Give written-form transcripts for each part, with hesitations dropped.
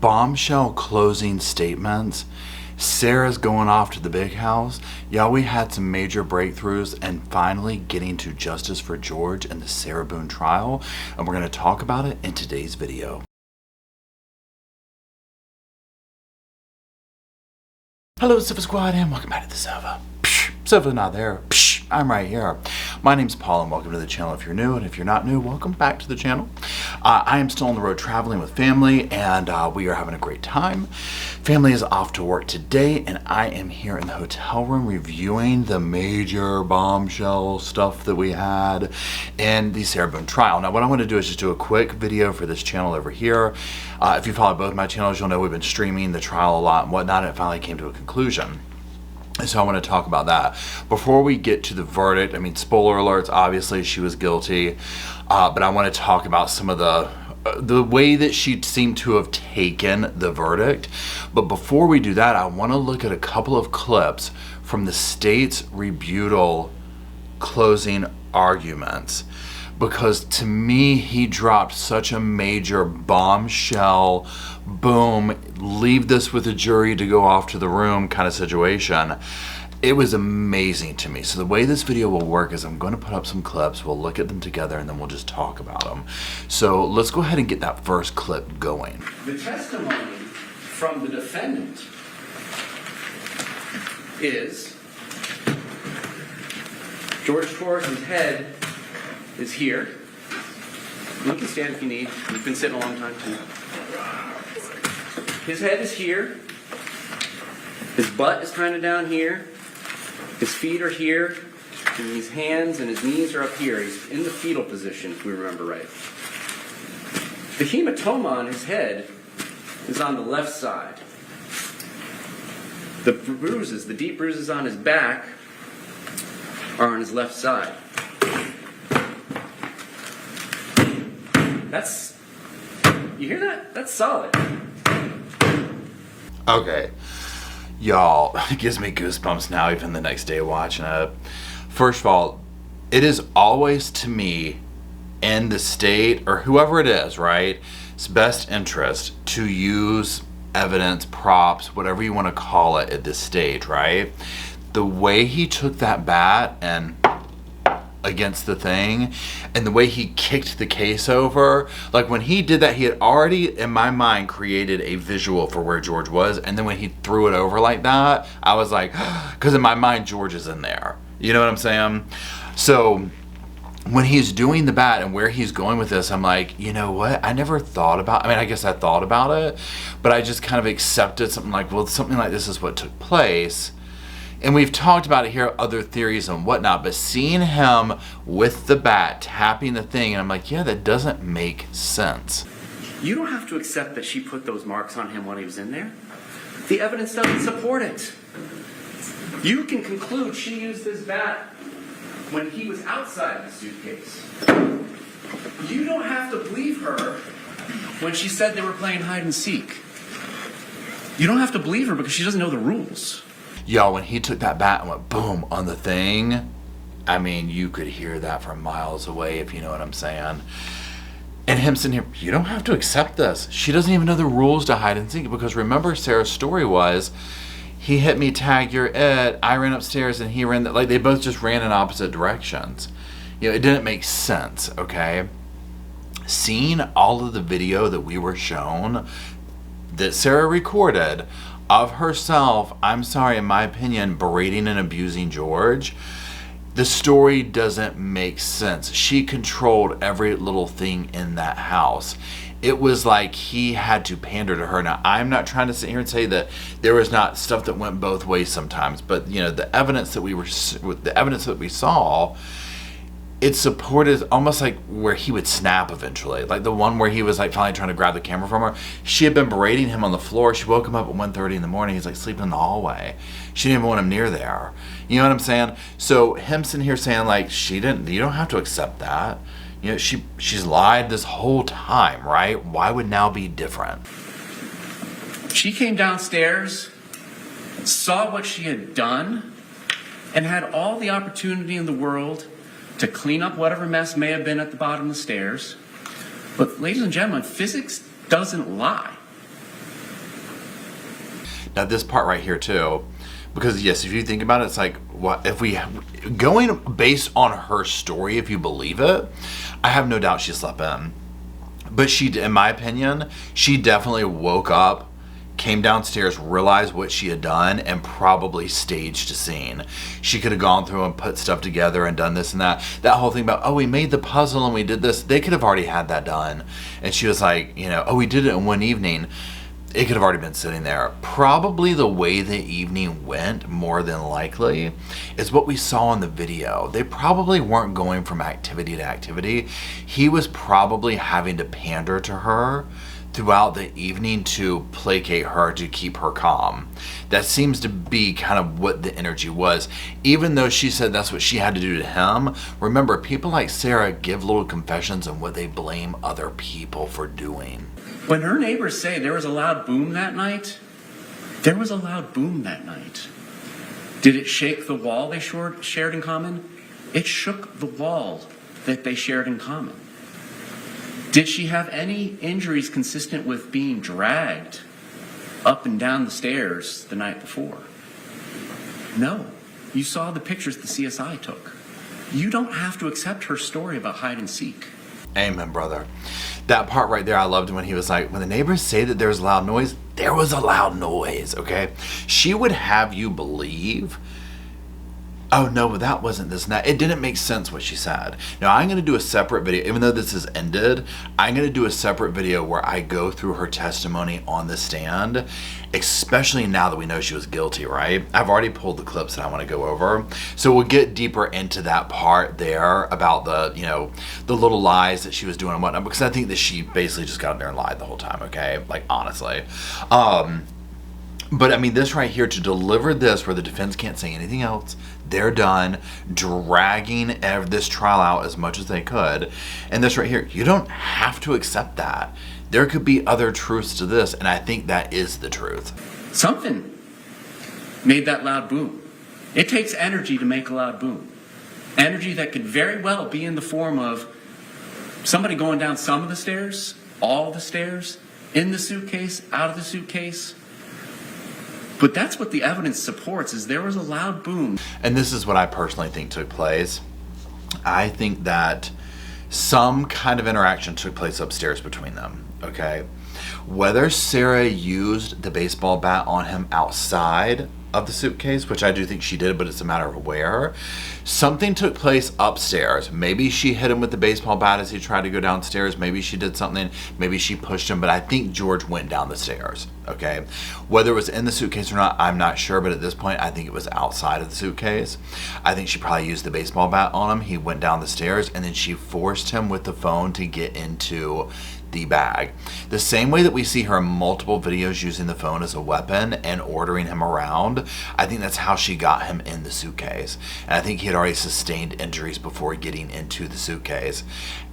Bombshell closing statements. Sarah's going off to the big house. Y'all, we had some major breakthroughs and finally getting to justice for George and the Sarah Boone trial, and we're going to talk about it in today's video. Hello, Sofa Squad, and welcome back to the Sofa. Sofa's not there. I'm right here. My name's Paul, and welcome to the channel if you're new, and if you're not new, welcome back to the channel. I am still on the road traveling with family, and we are having a great time. Family is off to work today, and I am here in the hotel room reviewing the major bombshell stuff that we had in the Sarah Boone trial. Now, what I want to do is just do a quick video for this channel over here. If you follow both my channels, you'll know we've been streaming the trial a lot and whatnot, and it finally came to a conclusion. So I want to talk about that. Before we get to the verdict, I mean, spoiler alerts, obviously she was guilty, but I want to talk about some of the way that she seemed to have taken the verdict. But before we do that, I want to look at a couple of clips from the state's rebuttal closing arguments, because to me, he dropped such a major bombshell, boom, leave this with the jury to go off to the room kind of situation. It was amazing to me. So the way this video will work is I'm going to put up some clips, we'll look at them together, and then we'll just talk about them. So let's go ahead and get that first clip going. The testimony from the defendant is Jorge Torres' head is here. You can stand if you need. You've been sitting a long time too. His head is here. His butt is kind of down here. His feet are here. And his hands and his knees are up here. He's in the fetal position, if we remember right. The hematoma on his head is on the left side. The bruises, the deep bruises on his back, are on his left side. You hear that? That's solid. Okay, y'all, it gives me goosebumps now, even the next day watching it. First of all, it is always, to me, in the state, or whoever it is, right, it's best interest to use evidence, props, whatever you want to call it at this stage, right? The way he took that bat and against the thing, and the way he kicked the case over, like when he did that, he had already in my mind created a visual for where George was, and then when he threw it over like that, I was like, because in my mind George is in there, you know what I'm saying? So when he's doing the bat and where he's going with this, I'm like, you know what, I never thought about, I mean, I guess I thought about it, but I just kind of accepted something like, well, something like this is what took place. And we've talked about it here, other theories and whatnot, but seeing him with the bat, tapping the thing, and I'm like, yeah, that doesn't make sense. You don't have to accept that she put those marks on him while he was in there. The evidence doesn't support it. You can conclude she used this bat when he was outside the suitcase. You don't have to believe her when she said they were playing hide and seek. You don't have to believe her because she doesn't know the rules. Y'all, when he took that bat and went boom on the thing, I mean, you could hear that from miles away, if you know what I'm saying. And him sitting here, you don't have to accept this. She doesn't even know the rules to hide and seek, because remember, Sarah's story was, he hit me, tag, you're it, I ran upstairs and he ran, like they both just ran in opposite directions. You know, it didn't make sense, okay? Seeing all of the video that we were shown, that Sarah recorded, of herself, I'm sorry, in my opinion, berating and abusing George, the story doesn't make sense. She controlled every little thing in that house. It was like he had to pander to her. Now, I'm not trying to sit here and say that there was not stuff that went both ways sometimes, but you know, the evidence that we saw, it supported almost like where he would snap eventually. Like the one where he was like finally trying to grab the camera from her. She had been berating him on the floor. She woke him up at 1:30 in the morning. He's like sleeping in the hallway. She didn't even want him near there. You know what I'm saying? So him sitting here saying like, you don't have to accept that. You know, she's lied this whole time, right? Why would now be different? She came downstairs, saw what she had done, and had all the opportunity in the world to clean up whatever mess may have been at the bottom of the stairs. But ladies and gentlemen, physics doesn't lie. Now this part right here too, because yes, if you think about it, it's like, what if we going based on her story, if you believe it, I have no doubt she slept in. But she, in my opinion, she definitely woke up, came downstairs, realized what she had done, and probably staged a scene. She could have gone through and put stuff together and done this and that. That whole thing about, oh, we made the puzzle and we did this. They could have already had that done. And she was like, you know, oh, we did it in one evening. It could have already been sitting there. Probably the way the evening went, more than likely, is what we saw in the video. They probably weren't going from activity to activity. He was probably having to pander to her throughout the evening to placate her, to keep her calm. That seems to be kind of what the energy was. Even though she said that's what she had to do to him, remember, people like Sarah give little confessions on what they blame other people for doing. When her neighbors say there was a loud boom that night, there was a loud boom that night. Did it shake the wall they shared in common? It shook the wall that they shared in common. Did she have any injuries consistent with being dragged up and down the stairs the night before? No. You saw the pictures the CSI took. You don't have to accept her story about hide and seek. Amen, brother. That part right there, I loved when he was like, when the neighbors say that there's loud noise, there was a loud noise, okay? She would have you believe, oh no, but that wasn't this and that. It didn't make sense what she said. Now I'm going to do a separate video, even though this is ended, I'm going to do a separate video where I go through her testimony on the stand, especially now that we know she was guilty, right? I've already pulled the clips that I want to go over. So we'll get deeper into that part there about the, you know, the little lies that she was doing and whatnot, because I think that she basically just got in there and lied the whole time, okay? Like, honestly. But I mean, this right here, to deliver this where the defense can't say anything else, they're done dragging this trial out as much as they could. And this right here, you don't have to accept that. There could be other truths to this, and I think that is the truth. Something made that loud boom. It takes energy to make a loud boom. Energy that could very well be in the form of somebody going down some of the stairs, all the stairs, in the suitcase, out of the suitcase. But that's what the evidence supports, is there was a loud boom. And this is what I personally think took place. I think that some kind of interaction took place upstairs between them, okay? Whether Sarah used the baseball bat on him outside of the suitcase, which I do think she did, but it's a matter of where. Something took place upstairs. Maybe she hit him with the baseball bat as he tried to go downstairs. Maybe she did something. Maybe she pushed him, but I think George went down the stairs, okay? Whether it was in the suitcase or not, I'm not sure, but at this point, I think it was outside of the suitcase. I think she probably used the baseball bat on him. He went down the stairs, and then she forced him with the phone to get into the bag. The same way that we see her in multiple videos using the phone as a weapon and ordering him around, I think that's how she got him in the suitcase. And I think he had already sustained injuries before getting into the suitcase.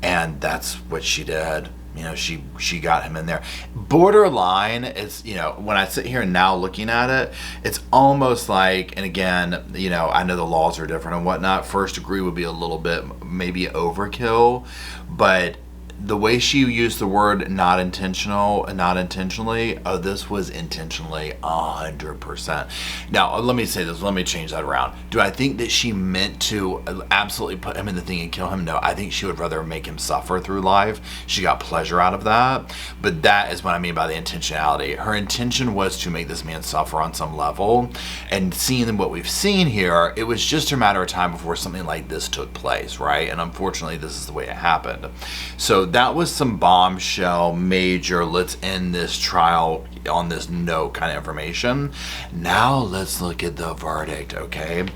And that's what she did. You know, she got him in there. Borderline, it's, you know, when I sit here now looking at it, it's almost like, and again, you know, I know the laws are different and whatnot. First degree would be a little bit maybe overkill, but the way she used the word not intentional and not intentionally, oh, this was intentionally 100%. Now, let me say this, let me change that around. Do I think that she meant to absolutely put him in the thing and kill him? No, I think she would rather make him suffer through life. She got pleasure out of that. But that is what I mean by the intentionality. Her intention was to make this man suffer on some level. And seeing what we've seen here, it was just a matter of time before something like this took place, right? And unfortunately, this is the way it happened. So that was some bombshell major, let's end this trial on this note kind of information. Now let's look at the verdict, okay?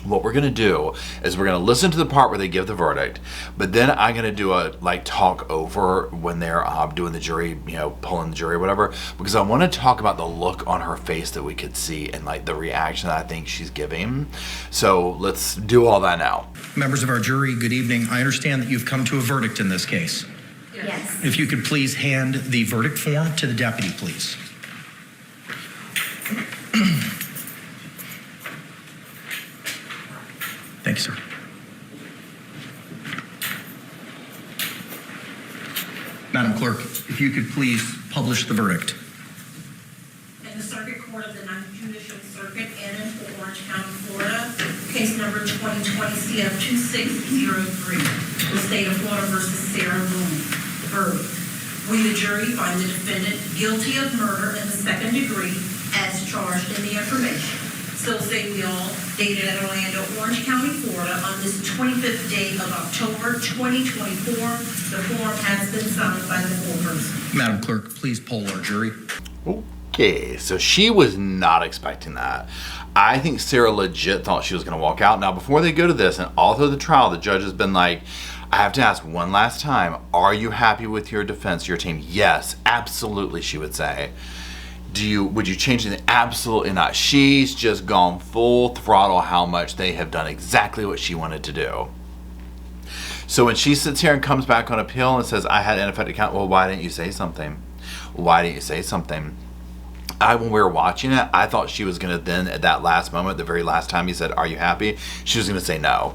What we're going to do is we're going to listen to the part where they give the verdict, but then I'm going to do a talk over when they're doing the jury, you know, pulling the jury or whatever, because I want to talk about the look on her face that we could see and like the reaction that I think she's giving. So let's do all that now. Members of our jury, good evening. I understand that you've come to a verdict in this case. Yes. If you could please hand the verdict form to the deputy, please. Thank you, sir. Madam Clerk, if you could please publish the verdict. In the Circuit Court of the 9th Judicial Circuit in Orange County, Florida. Case number 2020 CF 2603. The State of Florida versus Sarah Boone. Verdict. We, the jury, find the defendant guilty of murder in the second degree as charged in the information. Still say we all, dated at Orlando, Orange County, Florida, on this 25th day of October 2024. The form has been signed by the foreperson. Madam Clerk, please poll our jury. Okay, so she was not expecting that. I think Sarah legit thought she was going to walk out. Now, before they go to this, and all through the trial, the judge has been like, I have to ask one last time, are you happy with your defense, your team? Yes, absolutely, she would say. Would you change anything? Absolutely not. She's just gone full throttle how much they have done exactly what she wanted to do. So when she sits here and comes back on appeal and says, I had ineffective counsel, well, why didn't you say something? Why didn't you say something? When we were watching it, I thought she was going to then, at that last moment, the very last time he said, are you happy? She was going to say no.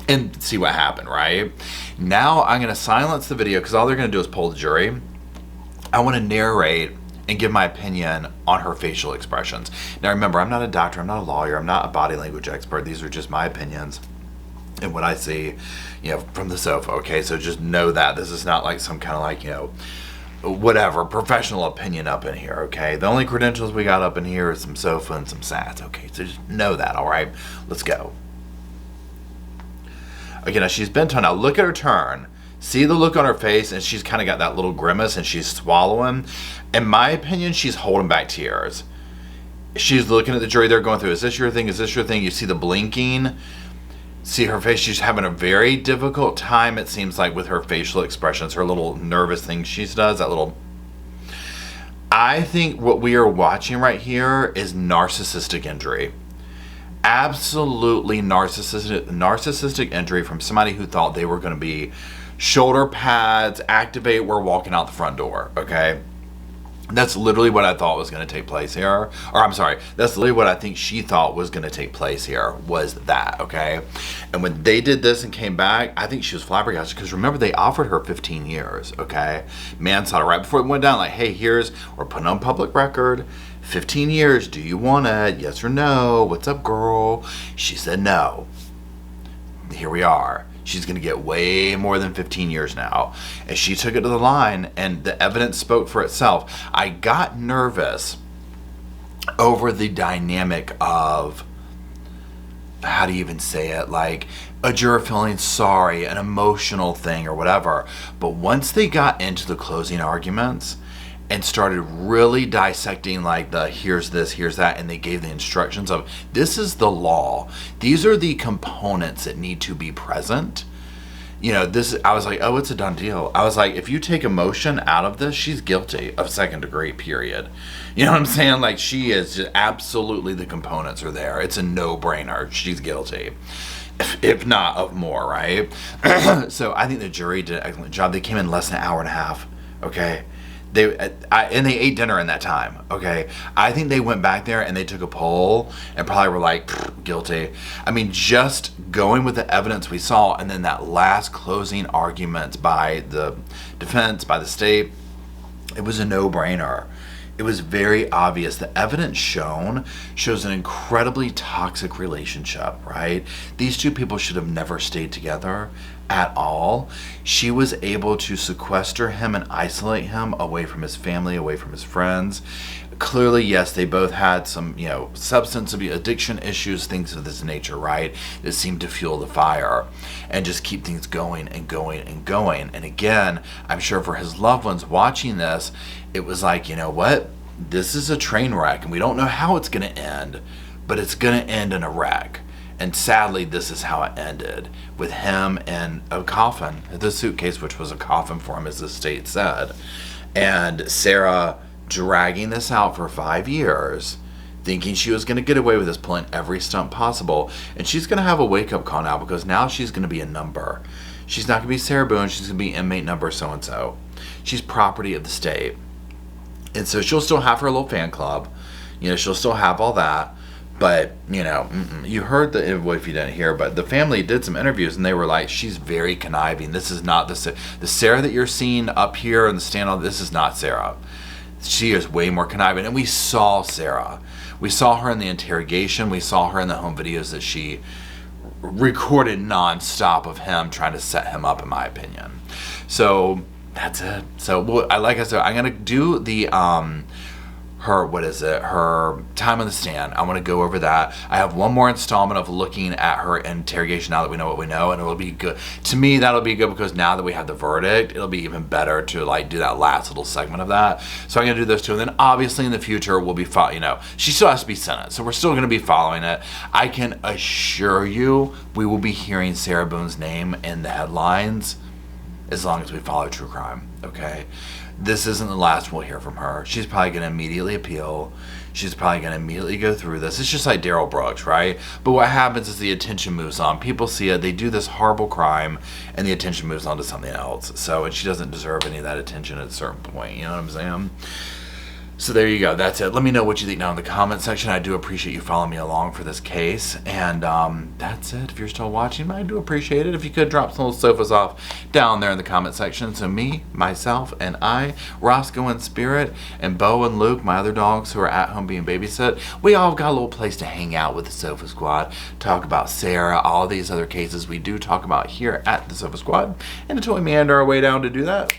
And see what happened, right? Now I'm going to silence the video because all they're going to do is poll the jury. I want to narrate and give my opinion on her facial expressions. Now remember, I'm not a doctor, I'm not a lawyer, I'm not a body language expert. These are just my opinions and what I see, from the sofa, okay? So just know that. This is not like some kind of like, whatever, professional opinion up in here, okay? The only credentials we got up in here is some sofa and some sats, okay? So just know that, all right? Let's go. Okay, now she's bent on. Now look at her turn. See the look on her face, and she's kind of got that little grimace, and she's swallowing. In my opinion, she's holding back tears. She's looking at the jury they're going through. Is this your thing? Is this your thing? You see the blinking. See her face. She's having a very difficult time, it seems like, with her facial expressions. Her little nervous thing she does, that little... I think what we are watching right here is narcissistic injury. Absolutely narcissistic injury from somebody who thought they were going to be shoulder pads, activate, we're walking out the front door, okay? That's literally what I thought was going to take place here. Or I'm sorry, that's literally what I think she thought was going to take place here, was that, okay? And when they did this and came back, I think she was flabbergasted because remember, they offered her 15 years, okay? Manslaughter, right before it went down, like, hey, we're putting on public record, 15 years, do you want it? Yes or no? What's up, girl? She said no. Here we are. She's going to get way more than 15 years now. And she took it to the line, and the evidence spoke for itself. I got nervous over the dynamic of, how do you even say it, like a juror feeling sorry, an emotional thing or whatever. But once they got into the closing arguments and started really dissecting like the here's this, here's that, and they gave the instructions of this is the law. These are the components that need to be present. I was like, oh, it's a done deal. I was like, if you take emotion out of this, she's guilty of second degree, period. You know what I'm saying? Like, she is just absolutely, the components are there. It's a no-brainer. She's guilty. If not of more, right? So I think the jury did an excellent job. They came in less than an hour and a half, okay? And they ate dinner in that time, okay? I think they went back there and they took a poll and probably were like, guilty. I mean, just going with the evidence we saw, and then that last closing argument by the defense, by the state, it was a no-brainer. It was very obvious. The evidence shows an incredibly toxic relationship, right? These two people should have never stayed together at all. She was able to sequester him and isolate him away from his family, away from his friends. Clearly, yes, they both had some, substance abuse, addiction issues, things of this nature, right? That seemed to fuel the fire and just keep things going and going and going. And again, I'm sure for his loved ones watching this, it was like, you know what? This is a train wreck, and we don't know how it's going to end, but it's going to end in a wreck. And sadly, this is how it ended, with him in a coffin, the suitcase, which was a coffin for him, as the state said. And Sarah dragging this out for 5 years, thinking she was going to get away with this, pulling every stunt possible. And she's going to have a wake-up call now, because now she's going to be a number. She's not going to be Sarah Boone. She's going to be inmate number so-and-so. She's property of the state. And so she'll still have her little fan club. She'll still have all that. But, you heard well, if you didn't hear, but the family did some interviews and they were like, she's very conniving. This is not the Sarah that you're seeing up here in the stand. This is not Sarah. she is way more conniving. And we saw Sarah. We saw her in the interrogation. We saw her in the home videos that she recorded nonstop of him trying to set him up, in my opinion. So that's it. So like I said, I'm gonna do the her time on the stand. I want to go over that. I have one more installment of looking at her interrogation now that we know what we know, and it'll be good. To me, that'll be good because now that we have the verdict, it'll be even better to like do that last little segment of that. So I'm gonna do those two, and then obviously in the future we'll be she still has to be sentenced, so we're still gonna be following it. I can assure you we will be hearing Sarah Boone's name in the headlines as long as we follow true crime, okay? This isn't the last we'll hear from her. She's probably going to immediately appeal. She's probably going to immediately go through this. It's just like Daryl Brooks, right? But what happens is the attention moves on. People see it. They do this horrible crime, and the attention moves on to something else. So, and she doesn't deserve any of that attention at a certain point. You know what I'm saying? So there you go. That's it. Let me know what you think down in the comment section. I do appreciate you following me along for this case. And that's it. If you're still watching, I do appreciate it. If you could drop some little sofas off down there in the comment section. So me, myself, and I, Rosco and Spirit, and Bo and Luke, my other dogs who are at home being babysit, we all got a little place to hang out with the Sofa Squad. Talk about Sarah, all these other cases we do talk about here at the Sofa Squad. And until we meander our way down to do that,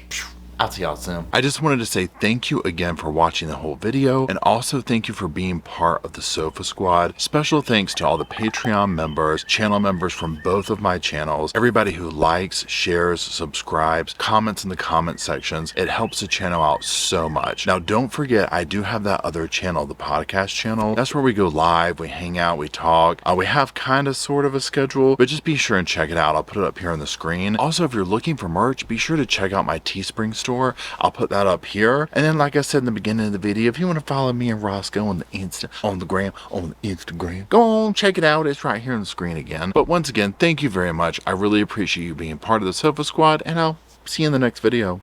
I'll see y'all soon. I just wanted to say thank you again for watching the whole video, and also thank you for being part of the Sofa Squad. Special thanks to all the Patreon members, channel members from both of my channels, everybody who likes, shares, subscribes, comments in the comment sections. It helps the channel out so much. Now don't forget, I do have that other channel, the podcast channel. That's where we go live, we hang out, we talk. We have kind of sort of a schedule, but just be sure and check it out. I'll put it up here on the screen. Also, if you're looking for merch, be sure to check out my Teespring store. I'll put that up here. And then, like I said in the beginning of the video, if you want to follow me and Rosco on the Instagram, go on, check it out. It's right here on the screen again. But once again, thank you very much. I really appreciate you being part of the Sofa Squad, and I'll see you in the next video.